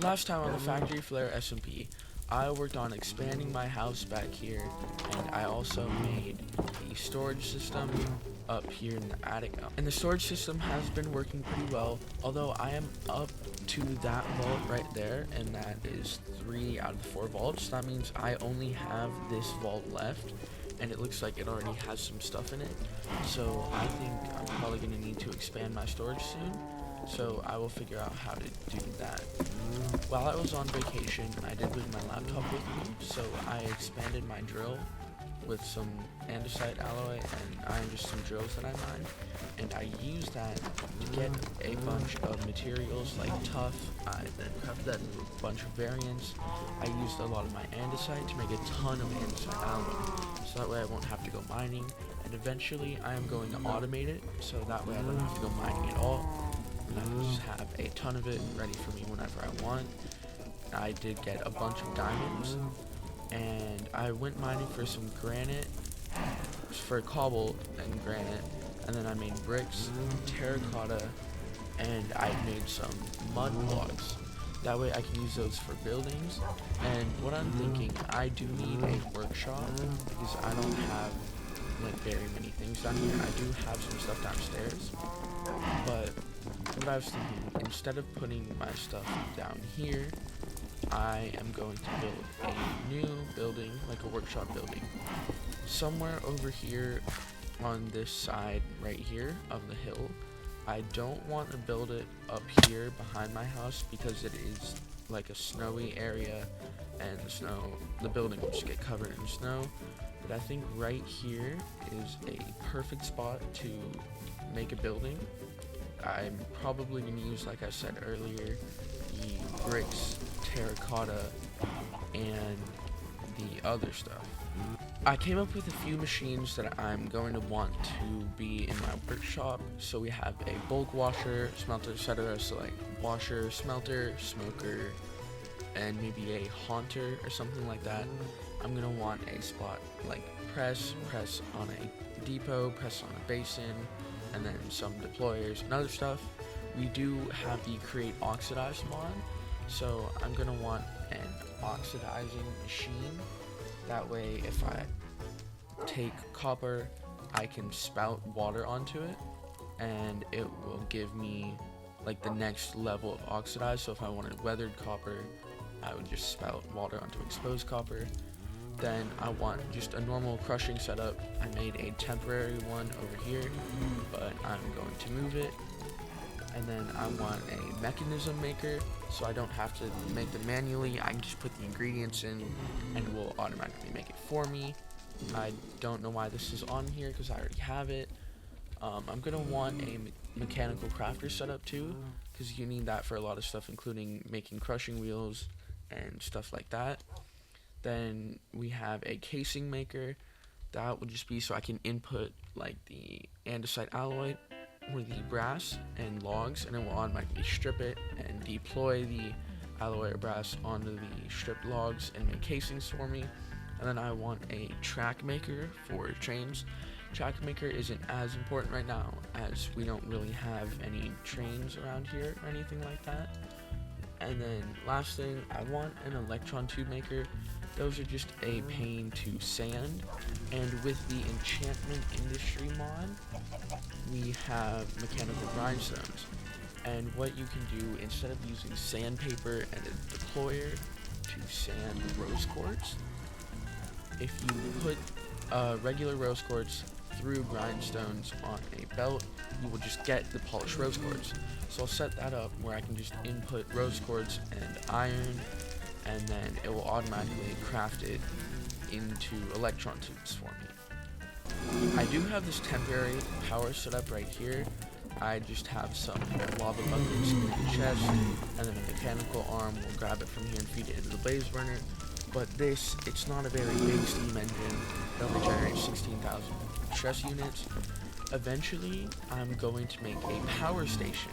Last time on the Factory Flare SMP, I worked on expanding my house back here, and I also made the storage system up here in the attic. And the storage system has been working pretty well, although I am up to that vault right there, and that is 3 out of the 4 vaults. That means I only have this vault left, and it looks like it already has some stuff in it. So I think I'm probably going to need to expand my storage soon. So I will figure out how to do that. While I was on vacation, I did bring my laptop with me, so I expanded my drill with some andesite alloy and iron, just some drills that I mined, and I used that to get a bunch of materials like tuff. I then crafted that into a bunch of variants. I used a lot of my andesite to make a ton of andesite alloy, so that way I won't have to go mining, and eventually I am going to automate it, so that way I don't have to go mining at all. And I can just have a ton of it ready for me whenever I want. I did get a bunch of diamonds, and I went mining for some granite, for cobble and granite, and then I made bricks, terracotta, and I made some mud blocks. That way I can use those for buildings. And what I'm thinking, I do need a workshop because I don't have like very many things down here. I do have some stuff downstairs, but what I was thinking, instead of putting my stuff down here, I am going to build a new building, like a workshop building, somewhere over here on this side right here of the hill. I don't want to build it up here behind my house because it is like a snowy area, and the building will just get covered in snow. But I think right here is a perfect spot to make a building. I'm probably going to use, like I said earlier, the bricks, terracotta, and the other stuff. I came up with a few machines that I'm going to want to be in my workshop. So we have a bulk washer, smelter, etc. So like washer, smelter, smoker, and maybe a haunter or something like that. I'm going to want a spot like press on a depot, press on a basin, and then some deployers and other stuff. We do have the create oxidize mod, so I'm gonna want an oxidizing machine. That way if I take copper, I can spout water onto it, and it will give me like the next level of oxidize. So if I wanted weathered copper, I would just spout water onto exposed copper. Then I want just a normal crushing setup. I made a temporary one over here, but I'm going to move it. And then I want a mechanism maker, so I don't have to make them manually. I can just put the ingredients in and it will automatically make it for me. I don't know why this is on here because I already have it. I'm going to want a mechanical crafter setup too, because you need that for a lot of stuff, including making crushing wheels and stuff like that. Then we have a casing maker. That will just be so I can input like the andesite alloy or the brass and logs, and it will automatically strip it and deploy the alloy or brass onto the stripped logs and make casings for me. And then I want a track maker for trains. Track maker isn't as important right now as we don't really have any trains around here or anything like that. And then last thing, I want an electron tube maker. Those are just a pain to sand, and with the enchantment industry mod, we have mechanical grindstones. And what you can do, instead of using sandpaper and a deployer to sand rose quartz, if you put regular rose quartz through grindstones on a belt, you will just get the polished rose quartz. So I'll set that up where I can just input rose quartz and iron, and then it will automatically craft it into electron tubes for me. I do have this temporary power set up right here. I just have some lava buckets in the chest, and then a mechanical arm will grab it from here and feed it into the blaze burner. But this, it's not a very big steam engine. It only generates 16,000 stress units. Eventually, I'm going to make a power station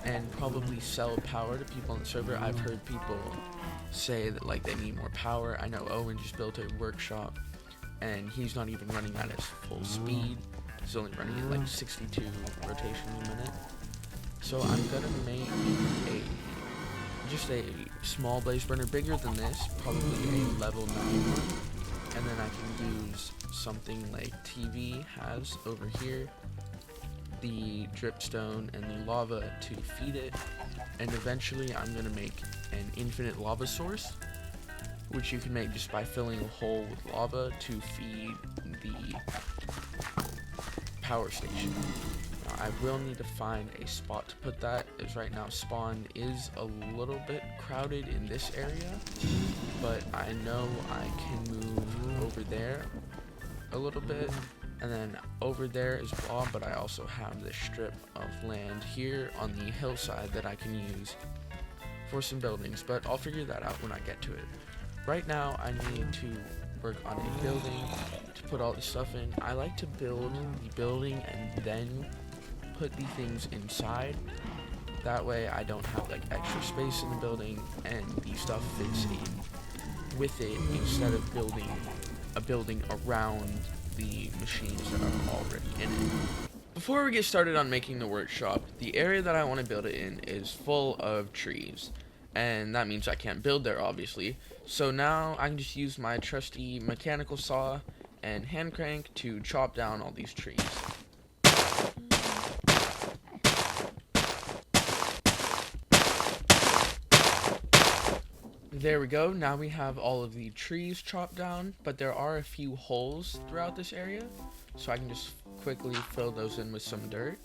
and probably sell power to people on the server. I've heard people say that like they need more power. I know Owen just built a workshop and he's not even running at his full speed. He's only running at like 62 rotations a minute. So I'm gonna make just a small blaze burner, bigger than this, probably a level 9 one. And then I can use something like TV has over here, the dripstone and the lava to feed it. And eventually I'm going to make an infinite lava source, which you can make just by filling a hole with lava to feed the power station. Now, I will need to find a spot to put that, as right now spawn is a little bit crowded in this area, but I know I can move over there a little bit, and then over there is Blob, but I also have this strip of land here on the hillside that I can use for some buildings, but I'll figure that out when I get to it. Right now I need to work on a building to put all the stuff in. I like to build the building and then put the things inside. That way I don't have like extra space in the building and the stuff fits in with it, instead of building a building around the machines that are already in it. Before we get started on making the workshop, the area that I want to build it in is full of trees, and that means I can't build there, obviously. So now I can just use my trusty mechanical saw and hand crank to chop down all these trees. There we go. Now we have all of the trees chopped down, but there are a few holes throughout this area, so I can just quickly fill those in with some dirt.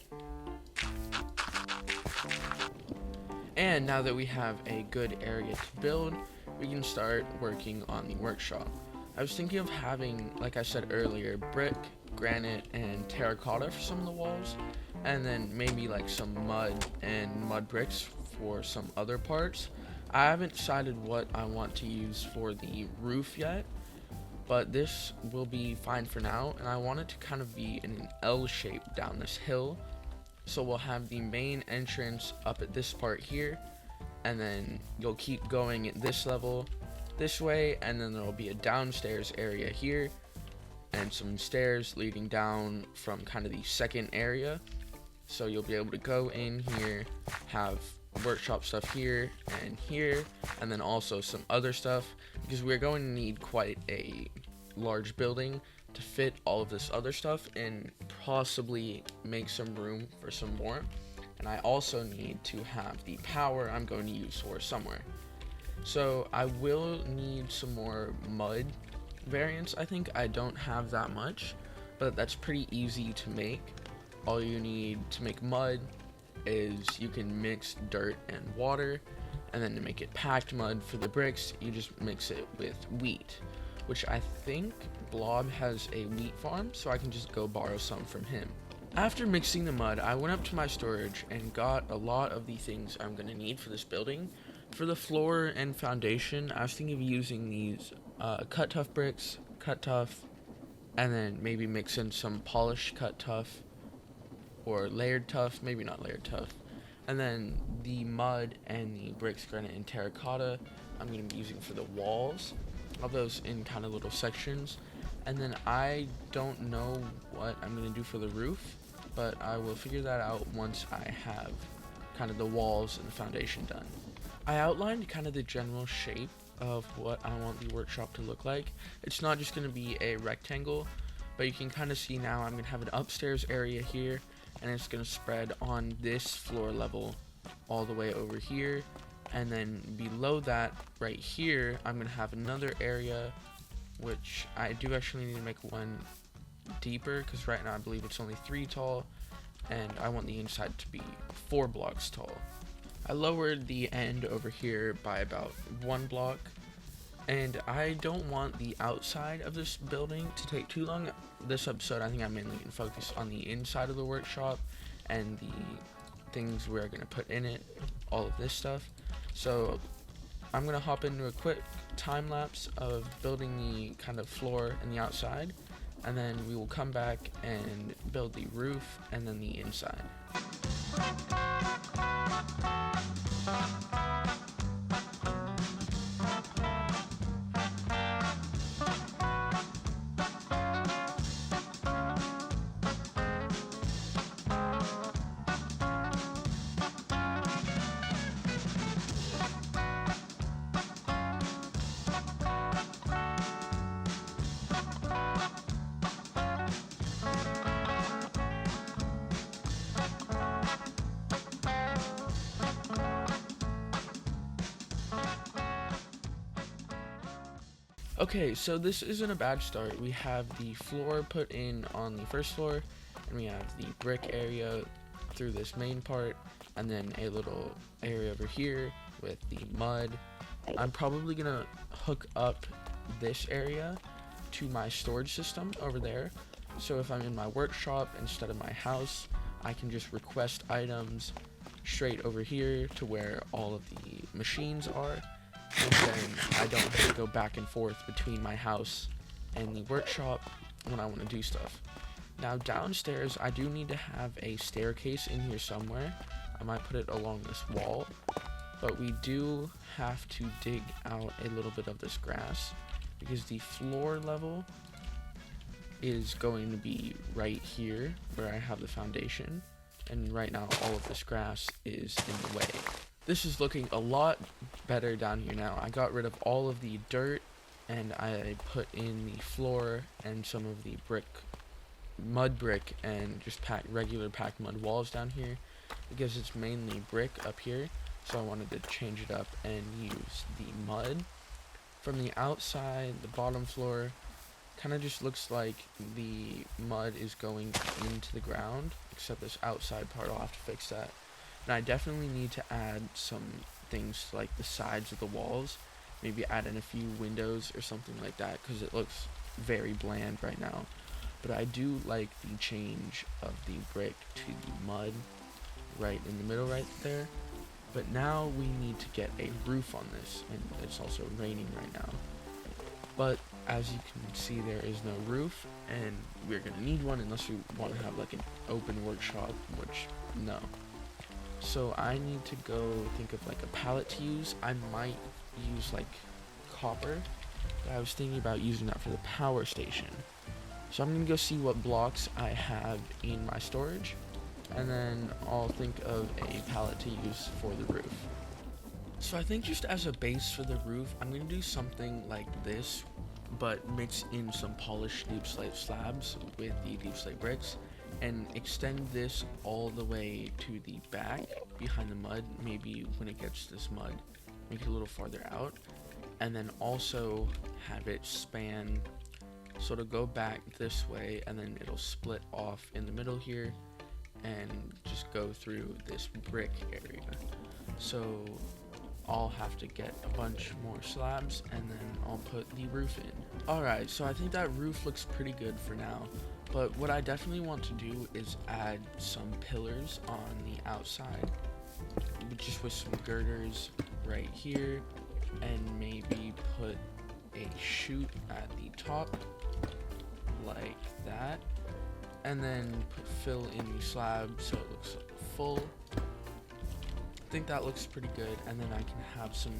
And now that we have a good area to build, we can start working on the workshop. I was thinking of having, like I said earlier, brick, granite, and terracotta for some of the walls, and then maybe like some mud and mud bricks for some other parts. I haven't decided what I want to use for the roof yet, but this will be fine for now, and I want it to kind of be in an L shape down this hill. So we'll have the main entrance up at this part here, and then you'll keep going at this level this way, and then there'll be a downstairs area here and some stairs leading down from kind of the second area. So you'll be able to go in here, have workshop stuff here, and then also some other stuff, because we're going to need quite a large building to fit all of this other stuff and possibly make some room for some more. And I also need to have the power I'm going to use for somewhere. So I will need some more mud variants. I think I don't have that much, but that's pretty easy to make. All you need to make mud is you can mix dirt and water, and then to make it packed mud for the bricks, you just mix it with wheat, which I think Blob has a wheat farm, so I can just go borrow some from him. After mixing the mud, I went up to my storage and got a lot of the things I'm going to need for this building. For the floor and foundation, I was thinking of using these cut tough bricks, cut tough, and then maybe mix in some polished cut tough, or layered tough, maybe not layered tough. And then the mud and the bricks, granite, and terracotta I'm going to be using for the walls of those in kind of little sections. And then I don't know what I'm going to do for the roof, but I will figure that out once I have kind of the walls and the foundation done. I outlined kind of the general shape of what I want the workshop to look like. It's not just going to be a rectangle, but you can kind of see now I'm going to have an upstairs area here, and it's going to spread on this floor level all the way over here. And then below that, right here, I'm going to have another area, which I do actually need to make one deeper, because right now I believe it's only 3 tall, and I want the inside to be 4 blocks tall. I lowered the end over here by about 1 block, and I don't want the outside of this building to take too long. This episode, I think I'm mainly going to focus on the inside of the workshop and the things we're going to put in it, all of this stuff. So I'm going to hop into a quick time lapse of building the kind of floor and the outside, and then we will come back and build the roof and then the inside. Okay, so this isn't a bad start. We have the floor put in on the first floor, and we have the brick area through this main part, and then a little area over here with the mud. I'm probably gonna hook up this area to my storage system over there. So if I'm in my workshop instead of my house, I can just request items straight over here to where all of the machines are, and then I don't have to go back and forth between my house and the workshop when I want to do stuff. Now downstairs, I do need to have a staircase in here somewhere. I might put it along this wall, but we do have to dig out a little bit of this grass because the floor level is going to be right here where I have the foundation, and right now all of this grass is in the way. This is looking a lot better down here now. I got rid of all of the dirt and I put in the floor and some of the mud brick, and just regular packed mud walls down here because it's mainly brick up here. So I wanted to change it up and use the mud. From the outside, the bottom floor kind of just looks like the mud is going into the ground, except this outside part, I'll have to fix that. And I definitely need to add some things like the sides of the walls, maybe add in a few windows or something like that, because it looks very bland right now. But I do like the change of the brick to the mud right in the middle right there. But now we need to get a roof on this, and it's also raining right now. But as you can see, there is no roof, and we're gonna need one unless we want to have like an open workshop, which no. So I need to go think of like a pallet to use. I might use like copper, but I was thinking about using that for the power station. So I'm gonna go see what blocks I have in my storage, and then I'll think of a pallet to use for the roof. So I think just as a base for the roof, I'm gonna do something like this, but mix in some polished deep slate slabs with the deep slate bricks, and extend this all the way to the back behind the mud. Maybe when it gets this mud, make it a little farther out, and then also have it span, so it'll go back this way, and then it'll split off in the middle here and just go through this brick area. So I'll have to get a bunch more slabs, and then I'll put the roof in. Alright, so I think that roof looks pretty good for now, but what I definitely want to do is add some pillars on the outside, just with some girders right here, and maybe put a chute at the top like that, and then fill in the slab so it looks full. I think that looks pretty good, and then I can have some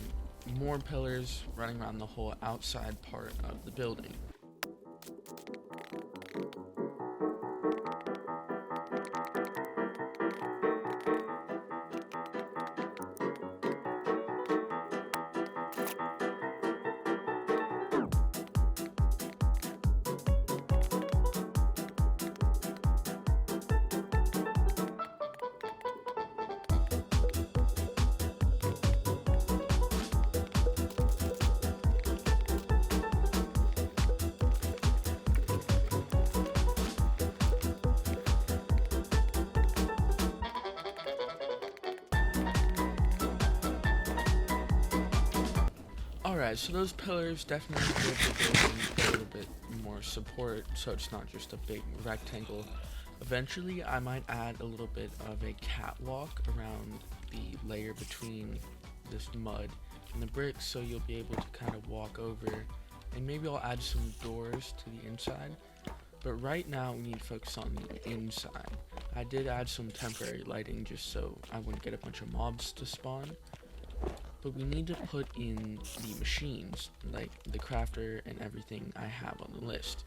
more pillars running around the whole outside part of the building. Alright, so those pillars definitely give the building a little bit more support, so it's not just a big rectangle. Eventually, I might add a little bit of a catwalk around the layer between this mud and the bricks, so you'll be able to kind of walk over, and maybe I'll add some doors to the inside. But right now, we need to focus on the inside. I did add some temporary lighting just so I wouldn't get a bunch of mobs to spawn. But we need to put in the machines, like the crafter and everything I have on the list.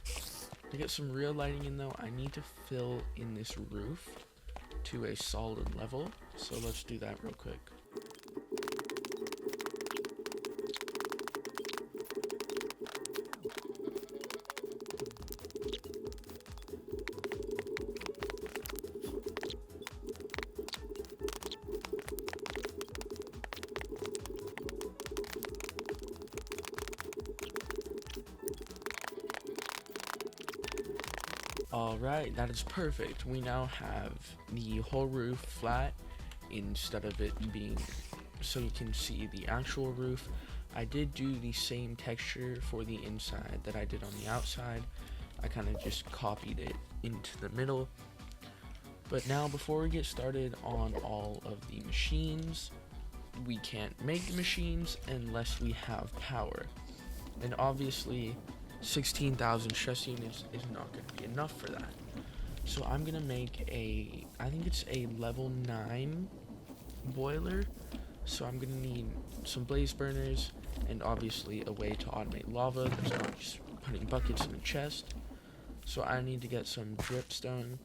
To get some real lighting in though, I need to fill in this roof to a solid level. So let's do that real quick. Alright, that is perfect. We now have the whole roof flat instead of it being so you can see the actual roof. I did do the same texture for the inside that I did on the outside. I kind of just copied it into the middle. But now, before we get started on all of the machines, we can't make the machines unless we have power. And obviously 16,000 stress units is not going to be enough for that. So I'm going to make I think it's a level 9 boiler. So I'm going to need some blaze burners and obviously a way to automate lava that's not just putting buckets in a chest. So I need to get some dripstone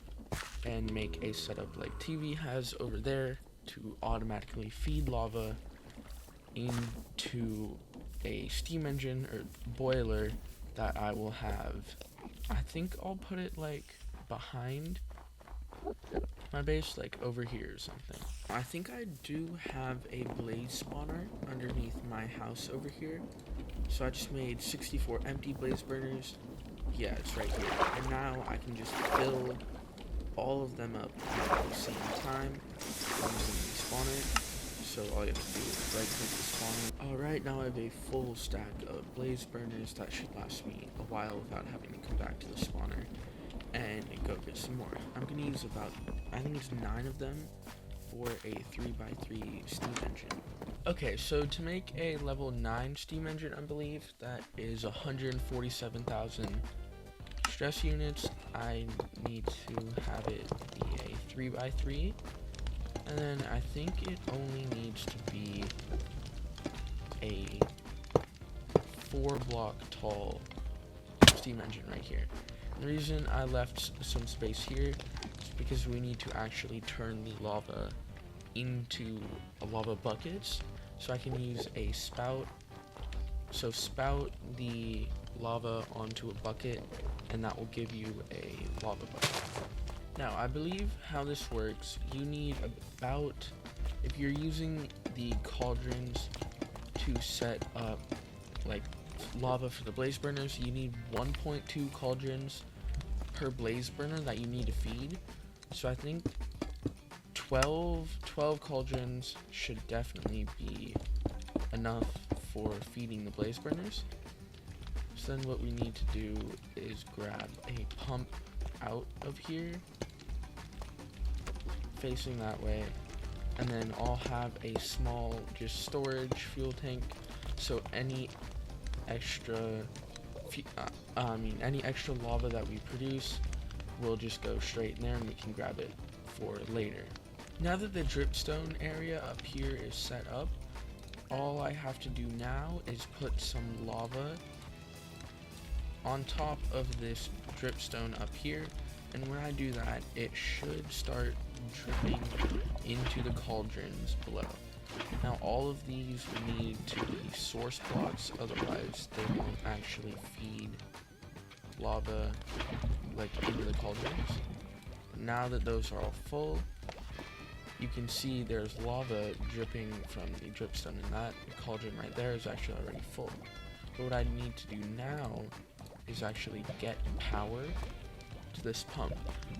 and make a setup like TV has over there to automatically feed lava into a steam engine or boiler that I will have. I think I'll put it like behind my base, like over here or something. I think I do have a blaze spawner underneath my house over here. So I just made 64 empty blaze burners. Yeah, it's right here. And now I can just fill all of them up at the same time using the spawner. So all you have to do is right click the spawner. Alright, now I have a full stack of blaze burners that should last me a while without having to come back to the spawner and go get some more. I'm going to use about, I think it's 9 of them for a 3x3 steam engine. Okay, so to make a level 9 steam engine, I believe that is 147,000 stress units. I need to have it be a 3x3, and then I think it only needs to be a 4-block tall steam engine right here. The reason I left some space here is because we need to actually turn the lava into lava buckets, so I can use a spout. So spout the lava onto a bucket, and that will give you a lava bucket. Now, I believe how this works, you need about, if you're using the cauldrons to set up like lava for the blaze burners, you need 1.2 cauldrons per blaze burner that you need to feed. So I think 12 cauldrons should definitely be enough for feeding the blaze burners. So then what we need to do is grab a pump out of here facing that way, and then I'll have a small just storage fuel tank, so any extra any extra lava that we produce will just go straight in there and we can grab it for later. Now that the dripstone area up here is set up, all I have to do now is put some lava on top of this dripstone up here, and when I do that, it should start dripping into the cauldrons below. Now all of these need to be source blocks, otherwise they won't actually feed lava like into the cauldrons. Now that those are all full, you can see there's lava dripping from the dripstone, and that cauldron right there is actually already full. But what I need to do now is actually get power to this pump.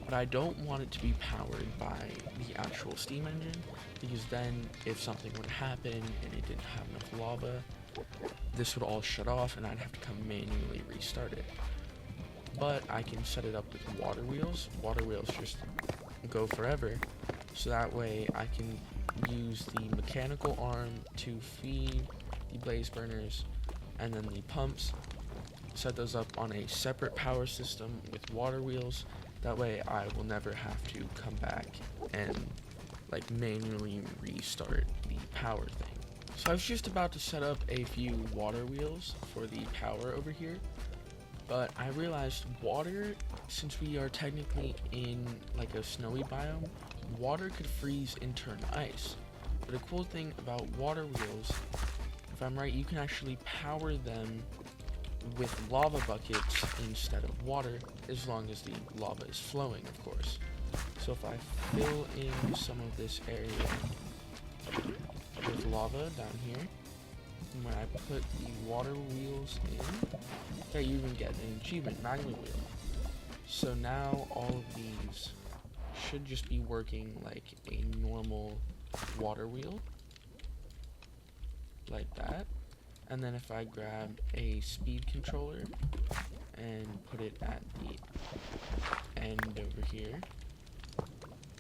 But I don't want it to be powered by the actual steam engine, because then if something would happen and it didn't have enough lava, this would all shut off and I'd have to come manually restart it. But I can set it up with water wheels. Water wheels just go forever, so that way I can use the mechanical arm to feed the blaze burners, and then the pumps, set those up on a separate power system with water wheels. That way I will never have to come back and like manually restart the power thing. So I was just about to set up a few water wheels for the power over here, but I realized water, since we are technically in like a snowy biome, water could freeze and turn ice. But the cool thing about water wheels, if I'm right, you can actually power them with lava buckets instead of water, as long as the lava is flowing, of course. So if I fill in some of this area with lava down here, and when I put the water wheels in, okay, you even get an achievement, magma wheel. So now all of these should just be working like a normal water wheel, like that. And then if I grab a speed controller and put it at the end over here,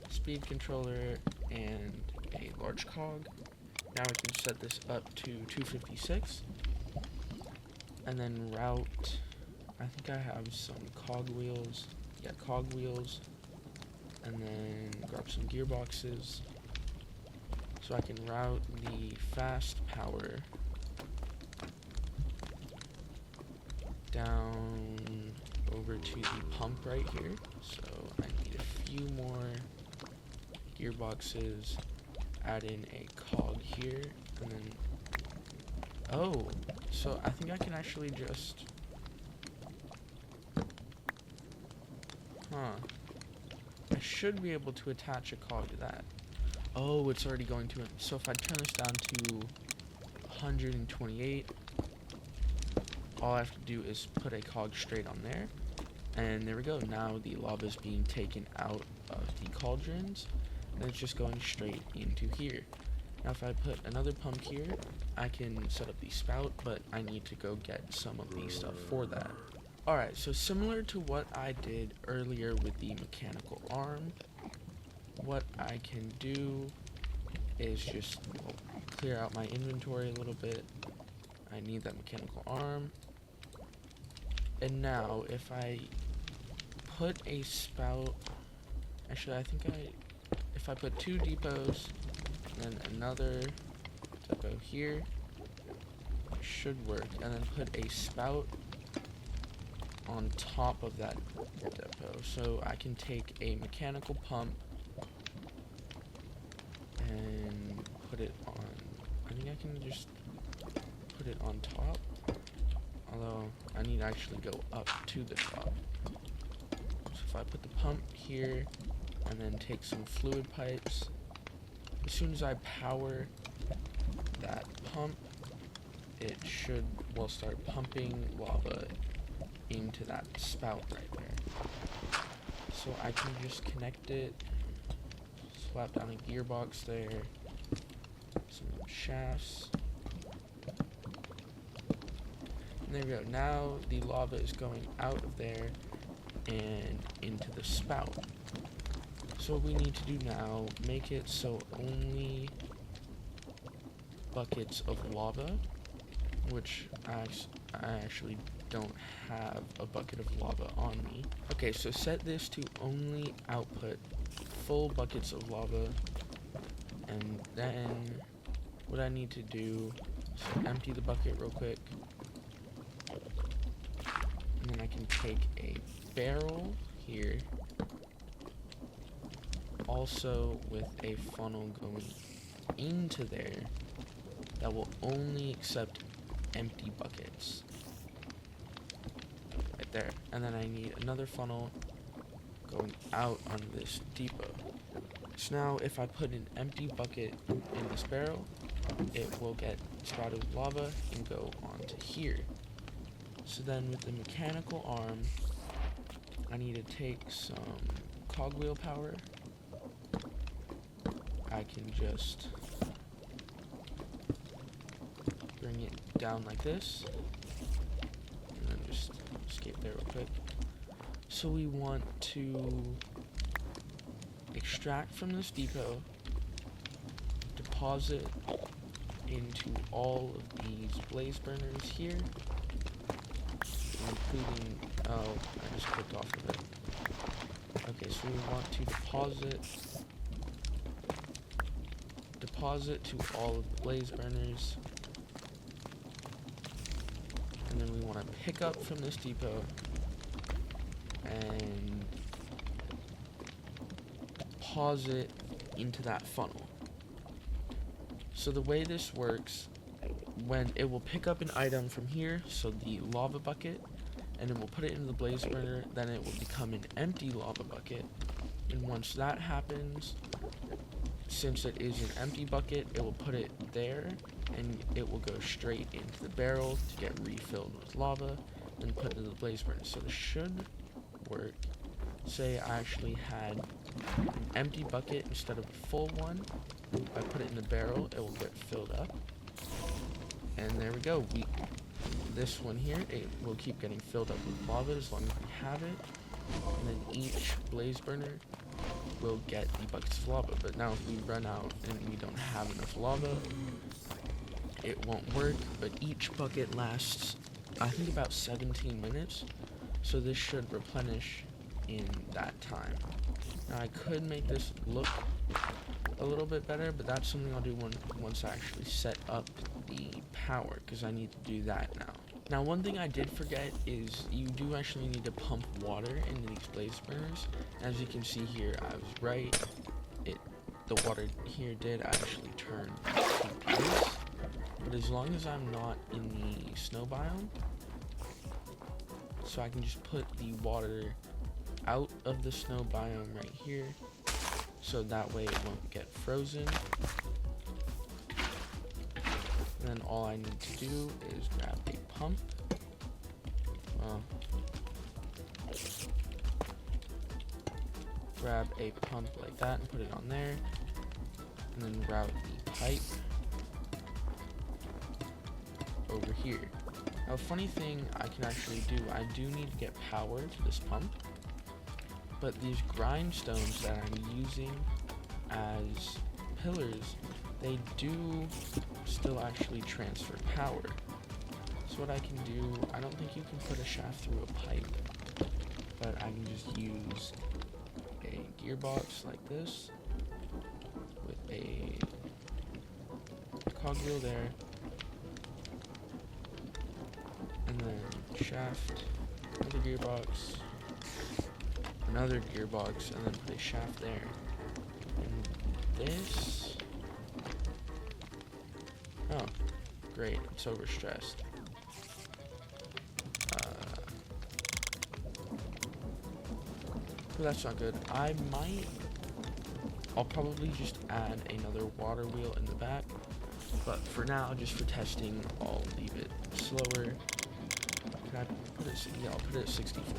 speed controller and a large cog. Now we can set this up to 256 and then route. I think I have some cog wheels. Yeah, cog wheels. And then grab some gearboxes. So I can route the fast power down over to the pump right here. So I need a few more gearboxes, add in a cog here, and then, oh, so I think I can actually just, I should be able to attach a cog to that. Oh, it's already going to it. So if I turn this down to 128, all I have to do is put a cog straight on there. And there we go. Now the lava is being taken out of the cauldrons, and it's just going straight into here. Now if I put another pump here, I can set up the spout, but I need to go get some of the stuff for that. Alright, so similar to what I did earlier with the mechanical arm, what I can do is just clear out my inventory a little bit. I need that mechanical arm. And now if I put a spout, actually I think if I put 2 depots, then another depot here, it should work, and then put a spout on top of that depot. So I can take a mechanical pump and put it on, I think I can just put it on top, although I need to actually go up to the top. So if I put the pump here and then take some fluid pipes, as soon as I power that pump, it should, well, start pumping lava into that spout right there. So I can just connect it, slap down a gearbox there, some shafts, and there we go. Now the lava is going out of there and into the spout. So what we need to do now, make it so only buckets of lava, which I actually don't have a bucket of lava on me. Okay, so set this to only output full buckets of lava, and then what I need to do is empty the bucket real quick, and then I can take a barrel here, also with a funnel going into there that will only accept empty buckets right there. And then I need another funnel going out on this depot. So now if I put an empty bucket in this barrel, it will get sprouted with lava and go onto here. So then with the mechanical arm, I need to take some cogwheel power. I can just bring it down like this, and then just escape there real quick. So we want to extract from this depot, deposit into all of these blaze burners here, including, oh, I just clicked off of it. Okay, so we want to deposit to all of the blaze burners, and then we want to pick up from this depot and deposit into that funnel. So the way this works, when it will pick up an item from here, so the lava bucket, and it will put it into the blaze burner, then it will become an empty lava bucket, and once that happens, since it is an empty bucket, it will put it there, and it will go straight into the barrel to get refilled with lava, and put into the blaze burner. So this should work. say I actually had an empty bucket instead of a full one, if I put it in the barrel, it will get filled up. And there we go. This one here, it will keep getting filled up with lava as long as we have it. And then each blaze burner will get the buckets of lava. But now if we run out and we don't have enough lava, it won't work. But each bucket lasts, I think, about 17 minutes. So this should replenish in that time. Now I could make this look a little bit better, but that's something I'll do once I actually set up the power, because I need to do that now. Now, one thing I did forget is you do actually need to pump water into these blaze burners. As you can see here, I was right. The water here did actually turn to ice, but as long as I'm not in the snow biome, so I can just put the water out of the snow biome right here, so that way it won't get frozen. And then all I need to do is grab a pump. Grab a pump like that and put it on there. And then route the pipe over here. Now, a funny thing I can actually do, I do need to get power to this pump. But these grindstones that I'm using as pillars, they do still actually transfer power. So what I can do, I don't think you can put a shaft through a pipe, but I can just use a gearbox like this with a cogwheel there, and then shaft, another gearbox, another gearbox, and then put a shaft there. And this, oh, great, it's overstressed. But that's not good. I'll probably just add another water wheel in the back, but for now, just for testing, I'll leave it slower. Can I put it? Yeah, I'll put it at 64.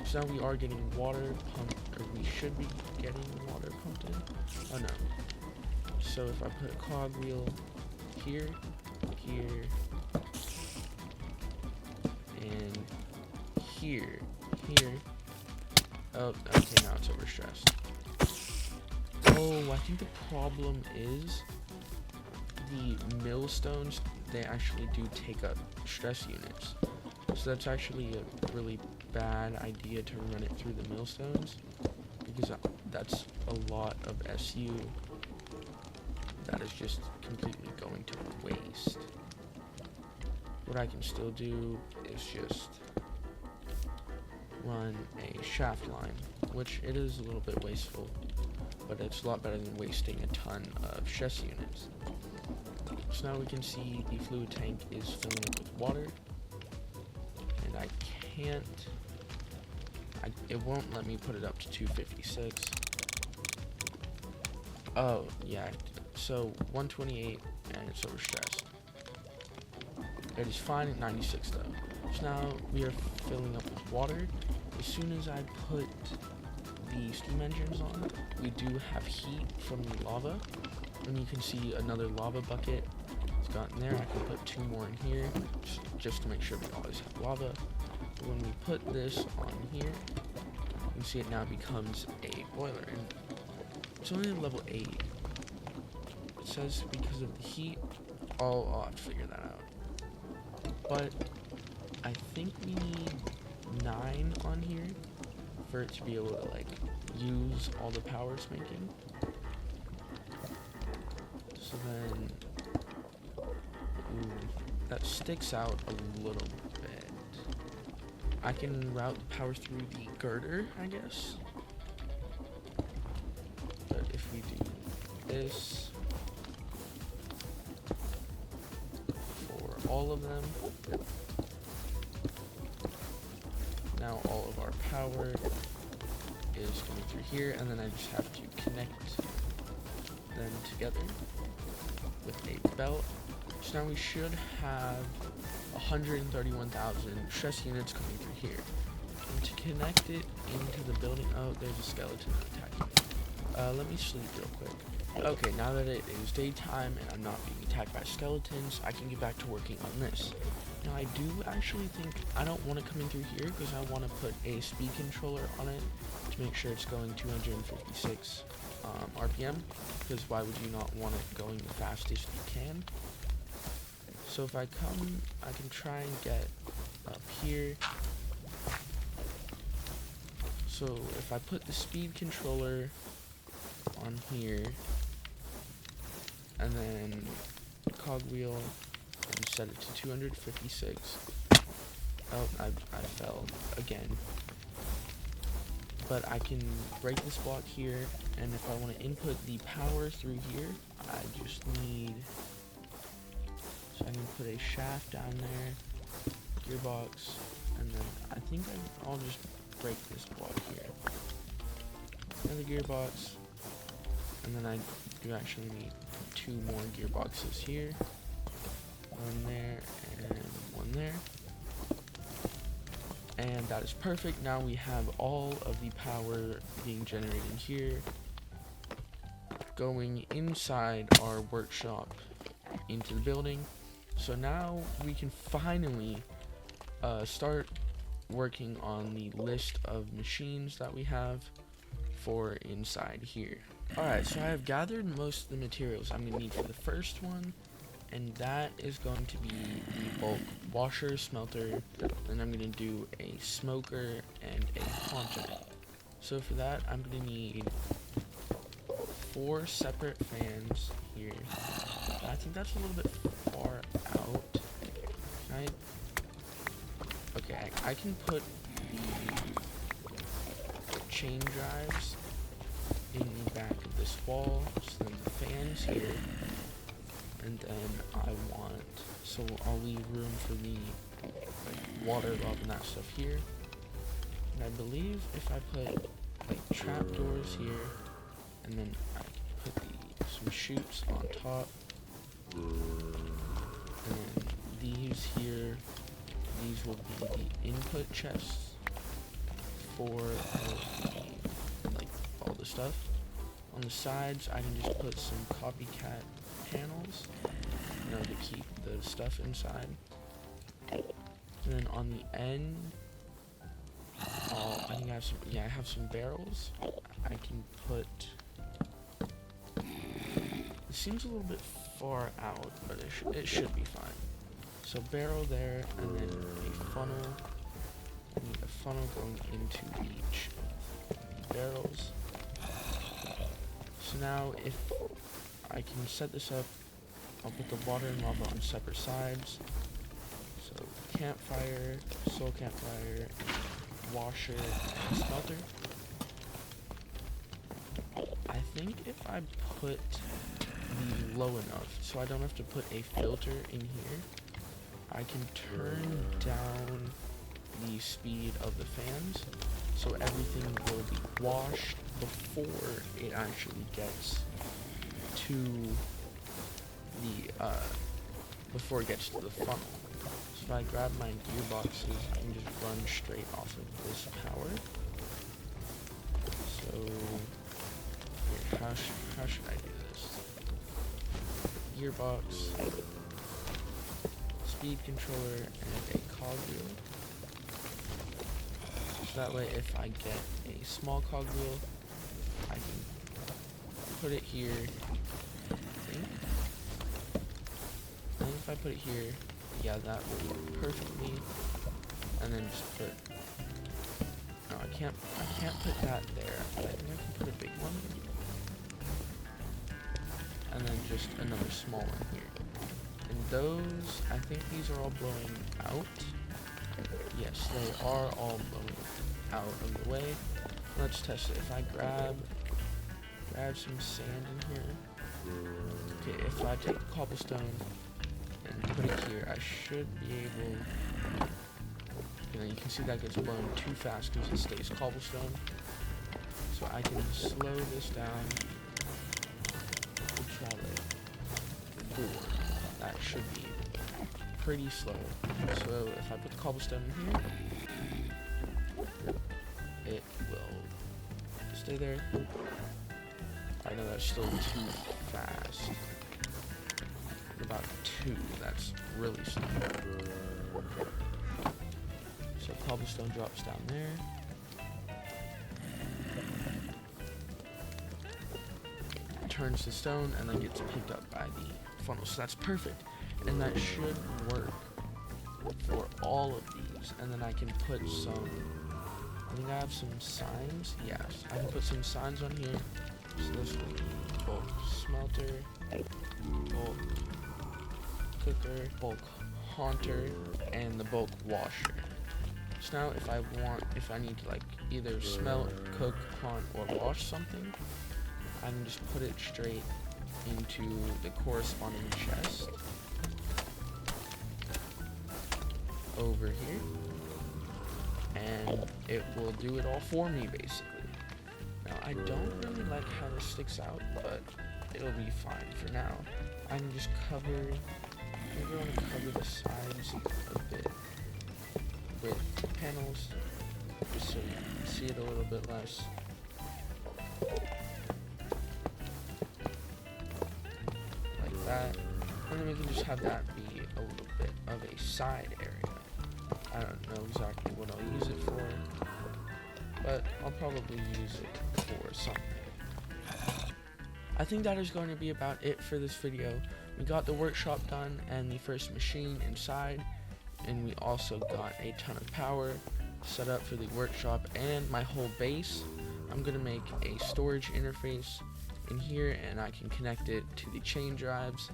So now we are getting water pumped, or we should be getting water pumped in. Oh no. So if I put a cogwheel here, here, and here, oh, okay, now it's overstressed. Oh, I think the problem is the millstones, they actually do take up stress units. So that's actually a really bad idea to run it through the millstones, because that's a lot of SU that is just completely going to waste. What I can still do is just run a shaft line, which it is a little bit wasteful, but it's a lot better than wasting a ton of stress units. So now we can see the fluid tank is filling up with water, and I can't, it won't let me put it up to 256. Oh, yeah, so 128, and it's overstressed. It is fine at 96 though. So now we are filling up with water. As soon as I put the steam engines on, we do have heat from the lava. And you can see another lava bucket. It's gotten there. I can put 2 more in here, just to make sure we always have lava. When we put this on here, you can see it now becomes a boiler. And it's only level 8. It says because of the heat. I'll have to figure that out. But I think we need 9 on here for it to be able to like use all the power it's making. So then, ooh, that sticks out a little bit. I can route the power through the girder, I guess. But if we do this for all of them, now all of our power is coming through here, and then I just have to connect them together with a belt. So now we should have 131,000 stress units coming through here. And to connect it into the building, oh, there's a skeleton attacking me. Let me sleep real quick. Okay, now that it is daytime and I'm not being attacked by skeletons, I can get back to working on this. Now I do actually think I don't want to come in through here because I want to put a speed controller on it to make sure it's going 256 RPM, because why would you not want it going the fastest you can? So if I come, I can try and get up here. So if I put the speed controller on here, and then cogwheel, and set it to 256. Oh, I fell again. But I can break this block here, and if I want to input the power through here, I just need, so I can put a shaft down there, gearbox, and then I think I'll just break this block here. Another gearbox, and then I do actually need 2 more gearboxes here. One there, and one there. And that is perfect. Now we have all of the power being generated here, going inside our workshop into the building. So now we can finally start working on the list of machines that we have for inside here. Alright, so I have gathered most of the materials I'm going to need for the first one, and that is going to be the bulk washer, smelter, and I'm going to do a smoker and a haunter. So for that, I'm going to need 4 separate fans here. I think that's a little bit far out. Can okay, I can put the chain drives in the back of this wall, so then the fans here, and then so I'll leave room for the water valve and that stuff here. And I believe if I put like trapdoors here, and then I can put some chutes on top, and then these here, these will be the input chests for all the stuff. On the sides, I can just put some copycat panels, to keep the stuff inside. And then on the end, I think I have some barrels. I can put. It seems a little bit far out, but it should be fine. So barrel there, and then a funnel. I need a funnel going into each of the barrels. So now if I can set this up, I'll put the water and lava on separate sides. So campfire, soul campfire, washer, and smelter. I think if I put the low enough, so I don't have to put a filter in here, I can turn down the speed of the fans, so everything will be washed before it actually gets to the funnel. So if I grab my gearboxes, I can just run straight off of this power. So here, how should I do this? Gearbox, speed controller, and a cogwheel. So that way if I get a small cogwheel, I can put it here, I think. And if I put it here, yeah, that will work perfectly. And then just put, no, I can't put that there, but I think I can put a big one. And then just another small one here. And those, I think these are all blowing out. Yes, they are all blowing out of the way. Let's test it. If I grab some sand in here. Okay, if I take the cobblestone and put it here, I should be able, you can see that gets blown too fast because it stays cobblestone. So I can slow this down. We'll try like 4. That should be pretty slow. So if I put the cobblestone in here, it will stay there. I know that's still too fast. About 2, that's really slow. So cobblestone drops down there. Turns to stone and then gets picked up by the funnel. So that's perfect. And that should work for all of these. And then I can put some, I think I have some signs. Yes, I can put some signs on here. So this will be bulk smelter, bulk cooker, bulk haunter, and the bulk washer. So now if I need to like either smelt, cook, haunt, or wash something, I can just put it straight into the corresponding chest over here, and it will do it all for me basically. Now I don't really like how this sticks out, but it'll be fine for now. I can just cover, maybe I want to cover the sides a bit with panels, just so you can see it a little bit less. That, and then we can just have that be a little bit of a side area. I don't know exactly what I'll use it for, but I'll probably use it for something. I think that is going to be about it for this video. We got the workshop done and the first machine inside, and we also got a ton of power set up for the workshop and my whole base. I'm going to make a storage interface in here, and I can connect it to the chain drives.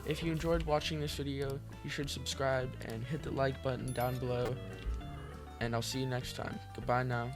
If you enjoyed watching this video, you should subscribe and hit the like button down below, and I'll see you next time. Goodbye now.